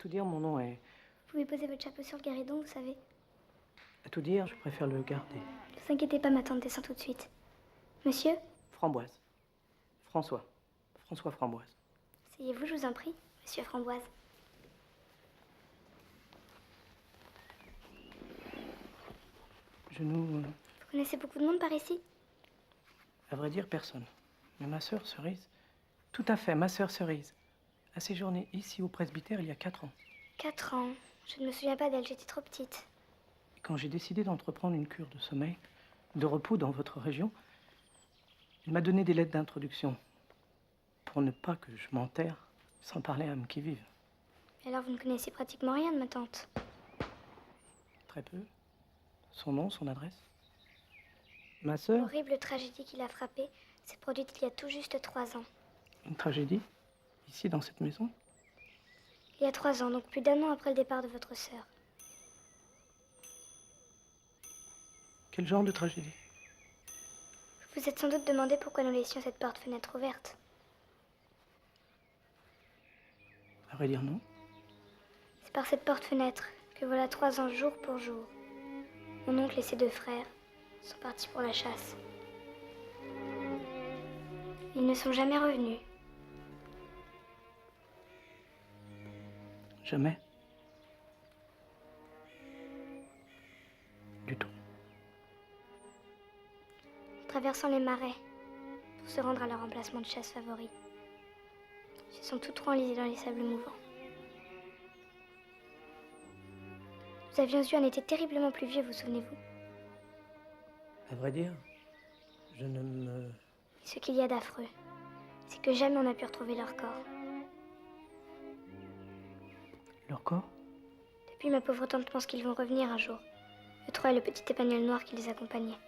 tout dire, mon nom est... Vous pouvez poser votre chapeau sur le guéridon, vous savez. À tout dire, je préfère le garder. Ne vous inquiétez pas, ma tante descend tout de suite. Monsieur? Framboise. François. François Framboise. Asseyez-vous, je vous en prie, monsieur Framboise. Vous connaissez beaucoup de monde par ici? À vrai dire, personne. Mais ma sœur Cerise... Tout à fait, ma sœur Cerise a séjourné ici au presbytère il y a 4 ans. 4 ans? Je ne me souviens pas d'elle, j'étais trop petite. Et quand j'ai décidé d'entreprendre une cure de sommeil, de repos dans votre région, elle m'a donné des lettres d'introduction pour ne pas que je m'enterre sans parler à un qui vive. Alors vous ne connaissez pratiquement rien de ma tante? Très peu. Son nom, son adresse. Ma sœur... L'horrible tragédie qui l'a frappée s'est produite il y a tout juste 3 ans. Une tragédie? Ici, dans cette maison? Il y a 3 ans, donc plus d'1 an après le départ de votre sœur. Quel genre de tragédie? Vous vous êtes sans doute demandé pourquoi nous laissions cette porte-fenêtre ouverte. À vrai dire, non. C'est par cette porte-fenêtre que voilà 3 ans, jour pour jour, mon oncle et ses 2 frères sont partis pour la chasse. Ils ne sont jamais revenus. Jamais. Du tout. Traversant les marais pour se rendre à leur emplacement de chasse favori. Ils se sont tous 3 enlisés dans les sables mouvants. Nous avions eu un été terriblement pluvieux, vous souvenez-vous? À vrai dire, je ne me... Et ce qu'il y a d'affreux, c'est que jamais on n'a pu retrouver leur corps. Leur corps? Depuis, ma pauvre tante pense qu'ils vont revenir un jour. Eux 3 et le petit épagneul noir qui les accompagnait.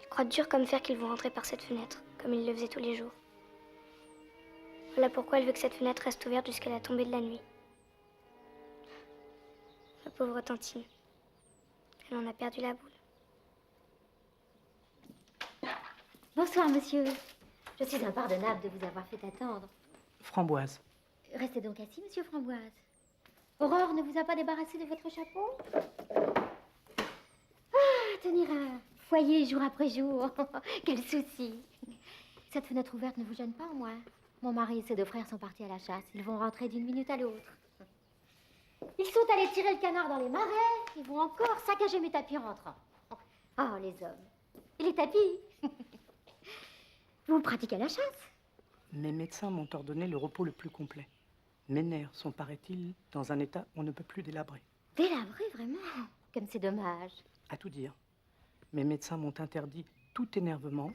Ils croient dur comme fer qu'ils vont rentrer par cette fenêtre, comme ils le faisaient tous les jours. Voilà pourquoi elle veut que cette fenêtre reste ouverte jusqu'à la tombée de la nuit. Ma pauvre tantine. Elle en a perdu la boule. Bonsoir, monsieur. Je suis impardonnable de vous avoir fait attendre. Framboise. Restez donc assis, monsieur Framboise. Aurore ne vous a pas débarrassé de votre chapeau? Ah, tenir un foyer jour après jour. Quel souci. Cette fenêtre ouverte ne vous gêne pas, au moins? Mon mari et ses 2 frères sont partis à la chasse. Ils vont rentrer d'une minute à l'autre. Ils sont allés tirer le canard dans les marais. Ils vont encore saccager mes tapis en rentrant. Oh, les hommes. Et les tapis? Vous pratiquez la chasse? Mes médecins m'ont ordonné le repos le plus complet. Mes nerfs sont, paraît-il, dans un état où on ne peut plus délabrer. Délabrer, vraiment? Comme c'est dommage. À tout dire, mes médecins m'ont interdit tout énervement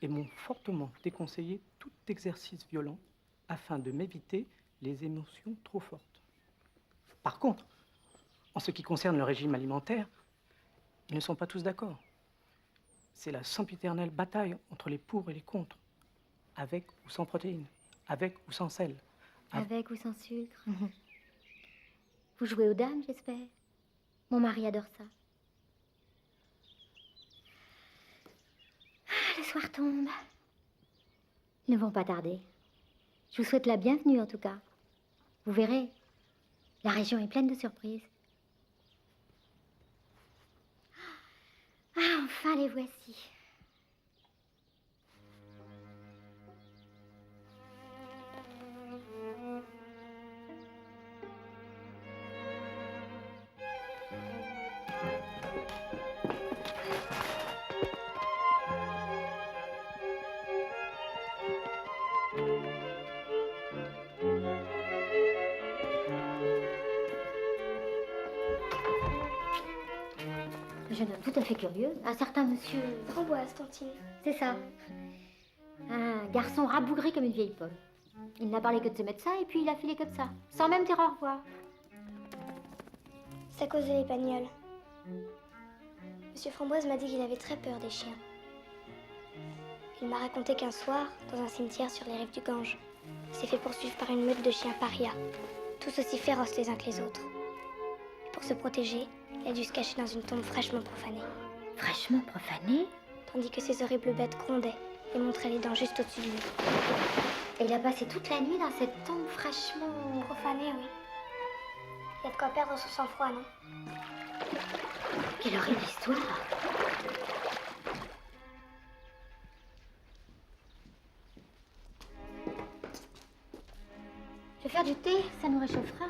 et m'ont fortement déconseillé tout exercice violent afin de m'éviter les émotions trop fortes. Par contre, en ce qui concerne le régime alimentaire, ils ne sont pas tous d'accord. C'est la sempiternelle bataille entre les pour et les contre. Avec ou sans protéines, avec ou sans sel. Avec ou sans sucre. Vous jouez aux dames, j'espère. Mon mari adore ça. Ah, le soir tombe. Ils ne vont pas tarder. Je vous souhaite la bienvenue, en tout cas. Vous verrez, la région est pleine de surprises. Ah, enfin, les voici. Jeune homme tout à fait curieux, un certain monsieur... Framboise, tantine. C'est ça. Un garçon rabougri comme une vieille pomme. Il n'a parlé que de ses médecins et puis il a filé comme ça, sans même dire au revoir. C'est à cause de l'épagnole. Monsieur Framboise m'a dit qu'il avait très peur des chiens. Il m'a raconté qu'un soir, dans un cimetière sur les rives du Gange, il s'est fait poursuivre par une meute de chiens parias, tous aussi féroces les uns que les autres. Et pour se protéger, il a dû se cacher dans une tombe fraîchement profanée. Fraîchement profanée? Tandis que ces horribles bêtes grondaient et montraient les dents juste au-dessus de lui. Et il a passé toute la nuit dans cette tombe fraîchement... Profanée, oui. Il y a de quoi perdre son sang-froid, non? Quelle horrible histoire. Je vais faire du thé, ça nous réchauffera.